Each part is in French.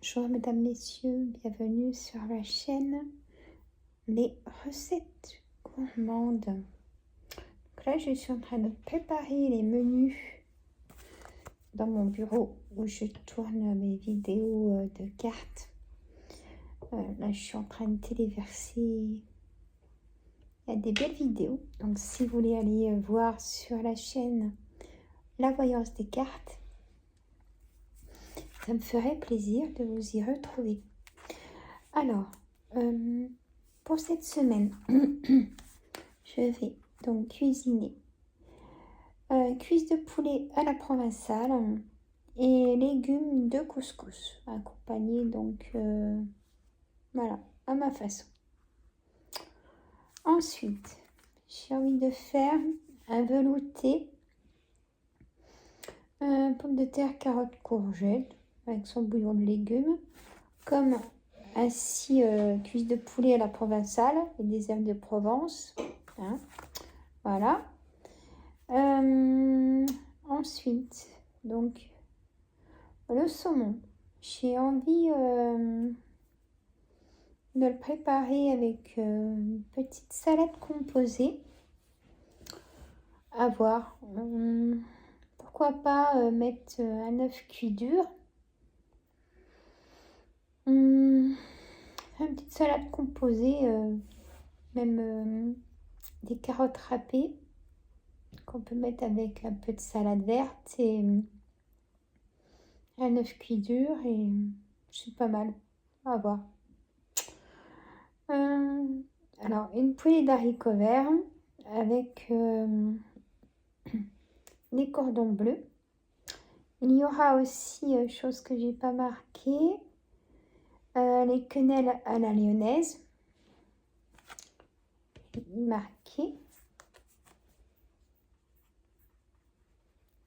Bonjour mesdames, messieurs, bienvenue sur la chaîne Les recettes gourmandes. Donc là, je suis en train de préparer les menus dans mon bureau où je tourne mes vidéos de cartes. Là, je suis en train de téléverser. Il y a des belles vidéos. Donc, si vous voulez aller voir sur la chaîne La Voyance des cartes, ça me ferait plaisir de vous y retrouver. Alors, pour cette semaine, je vais donc cuisiner cuisse de poulet à la provençale et légumes de couscous, accompagnés donc, voilà, à ma façon. Ensuite, j'ai envie de faire un velouté pommes de terre, carottes, courgettes, avec son bouillon de légumes, comme ainsi cuisse de poulet à la provençale et des herbes de Provence. Hein, voilà. Ensuite, donc, le saumon. J'ai envie de le préparer avec une petite salade composée. À voir. Pourquoi pas mettre un œuf cuit dur. Une petite salade composée, même des carottes râpées qu'on peut mettre avec un peu de salade verte et un œuf cuit dur, et c'est pas mal. On va voir. Alors, une poêlée d'haricots verts avec des cordons bleus. Il y aura aussi, chose que j'ai pas marqué, les quenelles à la lyonnaise. Marqué.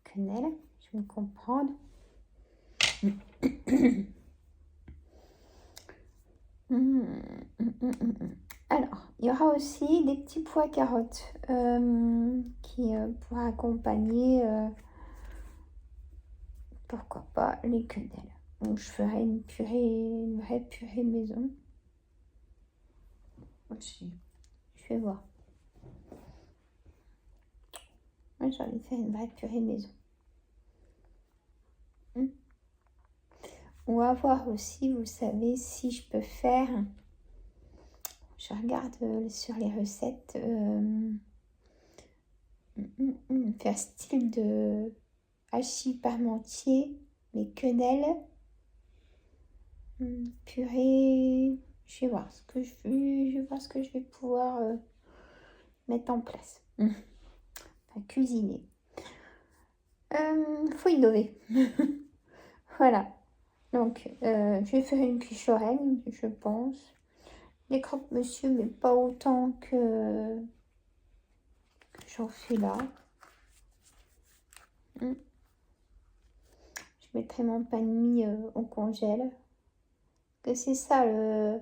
Quenelles, je vais me comprendre. Alors, il y aura aussi des petits pois carottes qui pour accompagner, pourquoi pas, les quenelles. Donc, je ferai une vraie purée maison. Aussi. Je vais voir. Moi, j'ai envie de faire une vraie purée maison. Ou à voir aussi, vous savez, si je peux faire... Je regarde sur les recettes, faire style de hachis parmentier, mais quenelles, purée. Je vais voir ce que je vais pouvoir mettre en place. Enfin, cuisiner. Faut innover. Voilà. Donc, je vais faire une quiche Lorraine, je pense. Des croque-monsieur, mais pas autant que j'en fais là. Je mettrai mon pain de mie au congèle. Que c'est ça, le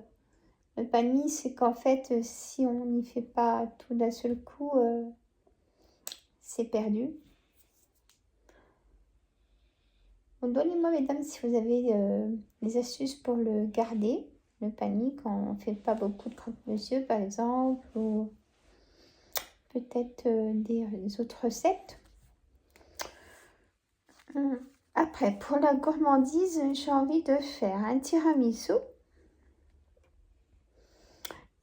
pain de mie, c'est qu'en fait, si on n'y fait pas tout d'un seul coup, c'est perdu. Donc, donnez-moi, mesdames, si vous avez des astuces pour le garder, le pain de mie, quand on ne fait pas beaucoup de croque-monsieur, par exemple, ou peut-être des autres recettes. Après, pour la gourmandise, j'ai envie de faire un tiramisu.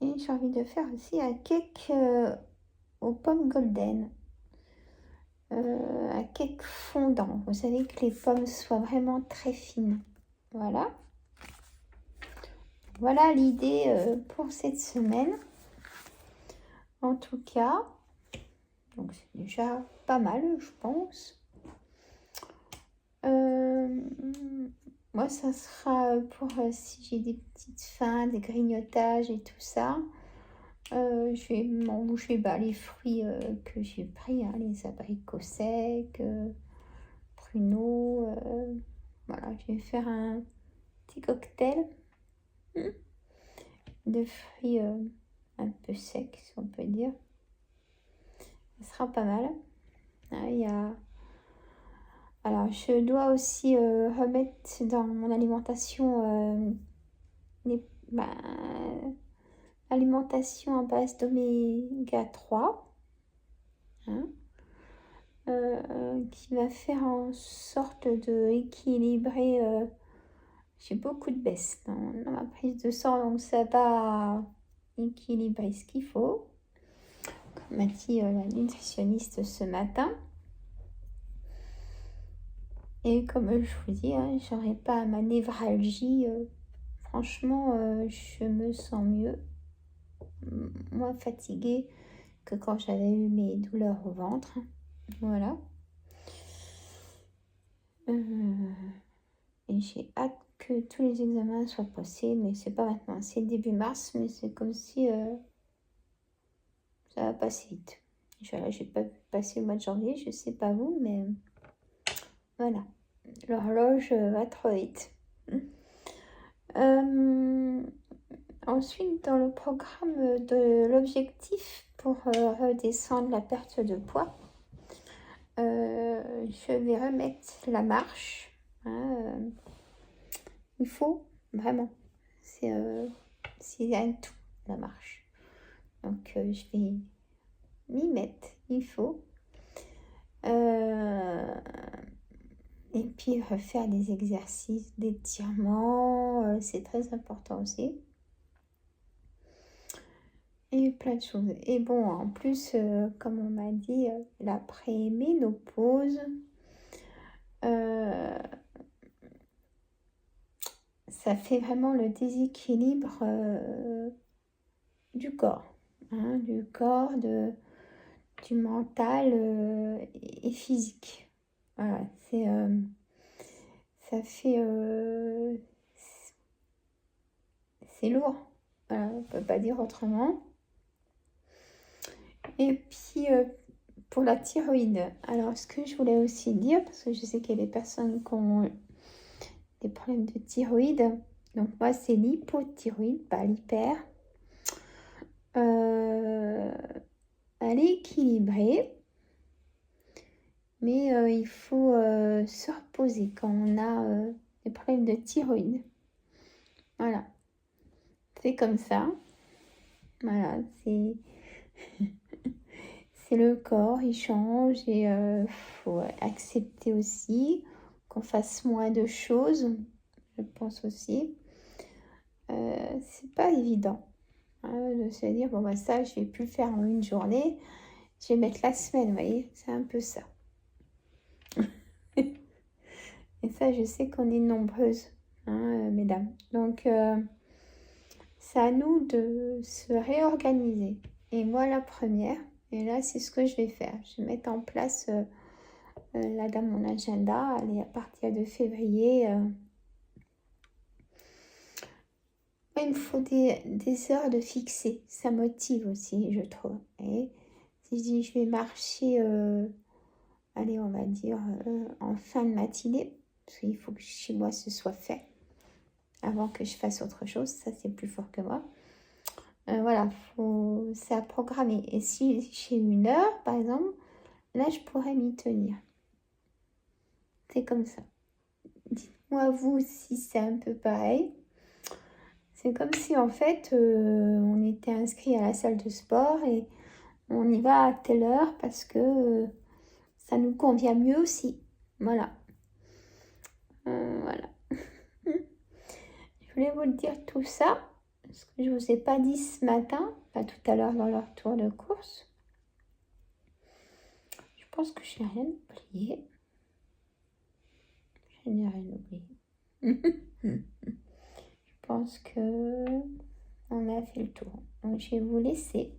Et j'ai envie de faire aussi un cake aux pommes golden. Un cake fondant. Vous savez, que les pommes soient vraiment très fines. Voilà. Voilà l'idée pour cette semaine. En tout cas, donc c'est déjà pas mal, je pense. Moi, ça sera pour si j'ai des petites faims, des grignotages et tout ça. Je vais manger les fruits que j'ai pris, hein, les abricots secs, pruneaux. Voilà, je vais faire un petit cocktail de fruits un peu secs, si on peut dire. Ça sera pas mal. Il y a Alors, je dois aussi remettre dans mon alimentation bah, alimentation à base d'oméga 3, hein, qui va faire en sorte de équilibrer. J'ai beaucoup de baisse dans ma prise de sang, donc ça va équilibrer ce qu'il faut, comme m'a dit la nutritionniste ce matin. Et comme je vous dis, hein, j'aurais pas ma névralgie. Franchement, je me sens mieux, moins fatiguée que quand j'avais eu mes douleurs au ventre. Voilà. Et j'ai hâte que tous les examens soient passés, mais c'est pas maintenant, c'est début mars, mais c'est comme si ça va passer vite. J'ai pas pu passer le mois de janvier, je sais pas vous, mais voilà, l'horloge va trop vite. Ensuite, dans le programme de l'objectif pour redescendre la perte de poids, je vais remettre la marche. Hein, il faut vraiment, c'est un tout, la marche. Donc, je vais m'y mettre, il faut. Et puis, refaire des exercices d'étirement, c'est très important aussi. Et plein de choses. Et bon, en plus, comme on m'a dit, l'après-ménopause, ça fait vraiment le déséquilibre du corps. Hein, du corps, du mental et physique. Voilà, ça fait... c'est lourd. Voilà, on ne peut pas dire autrement. Et puis, pour la thyroïde. Alors, ce que je voulais aussi dire, parce que je sais qu'il y a des personnes qui ont des problèmes de thyroïde. Donc, moi, c'est l'hypothyroïde, pas l'hyper. Elle est équilibrée. Mais il faut se reposer quand on a des problèmes de thyroïde. Voilà. C'est comme ça. Voilà, c'est... c'est le corps, il change et faut accepter aussi qu'on fasse moins de choses, je pense aussi. C'est pas évident hein, de se dire, bon bah ça, je vais plus le faire en une journée, je vais mettre la semaine, vous voyez, c'est un peu ça. Et ça, je sais qu'on est nombreuses, hein, mesdames. Donc, c'est à nous de se réorganiser. Et moi, la première, et là, c'est ce que je vais faire. Je vais mettre en place, là, dans mon agenda, allez, à partir de février, il me faut des heures de fixer. Ça motive aussi, je trouve. Et si je dis, je vais marcher, allez, on va dire, en fin de matinée, parce qu'il faut que chez moi, ce soit fait avant que je fasse autre chose. Ça, c'est plus fort que moi. Voilà, c'est à programmer. Et si j'ai une heure, par exemple, là, je pourrais m'y tenir. C'est comme ça. Dites-moi, vous, si c'est un peu pareil. C'est comme si, en fait, on était inscrit à la salle de sport et on y va à telle heure parce que ça nous convient mieux aussi. Voilà. Voilà. Je voulais vous le dire tout ça, parce que je ne vous ai pas dit ce matin, pas tout à l'heure dans leur tour de course. Je pense que je n'ai rien oublié. Je n'ai rien oublié. Je pense que on a fait le tour. Donc je vais vous laisser,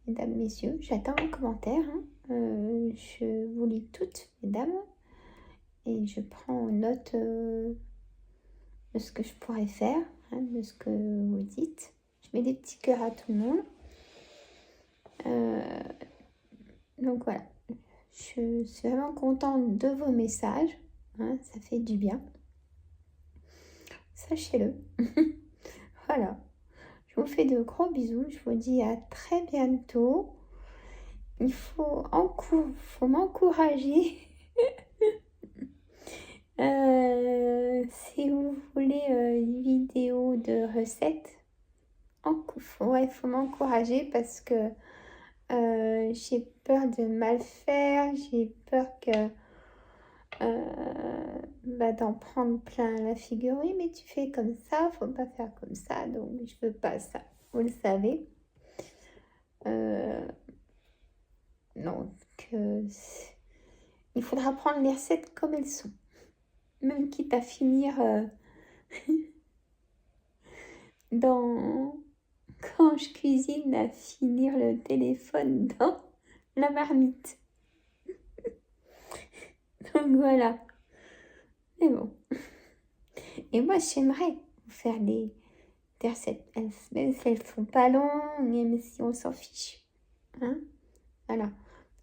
mesdames, messieurs. J'attends vos commentaires. Hein. Je vous lis toutes, mesdames. Et je prends note de ce que je pourrais faire, hein, de ce que vous dites. Je mets des petits cœurs à tout le monde. Donc voilà. Je suis vraiment contente de vos messages. Hein, ça fait du bien. Sachez-le. Voilà. Je vous fais de gros bisous. Je vous dis à très bientôt. Il faut m'encourager Si vous voulez une vidéo de recettes, ouais, faut m'encourager parce que j'ai peur de mal faire, j'ai peur que d'en prendre plein la figure. Oui, mais tu fais comme ça, faut pas faire comme ça, donc je veux pas ça. Vous le savez. Donc, il faudra prendre les recettes comme elles sont, même quitte à finir dans quand je cuisine, à finir le téléphone dans la marmite. Donc voilà. Mais bon. Et moi, j'aimerais vous faire des recettes. Même si elles sont pas longues, même si on s'en fiche. Hein? Voilà.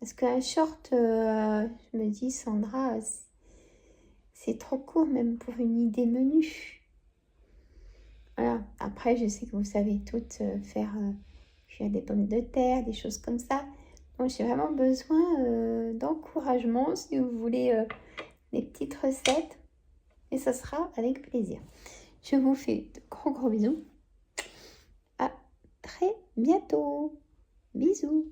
Parce qu'un short, je me dis, Sandra, c'est trop court même pour une idée menu. Voilà. Après, je sais que vous savez toutes faire cuire des pommes de terre, des choses comme ça. Donc, j'ai vraiment besoin d'encouragement si vous voulez des petites recettes. Et ça sera avec plaisir. Je vous fais de gros gros bisous. À très bientôt. Bisous.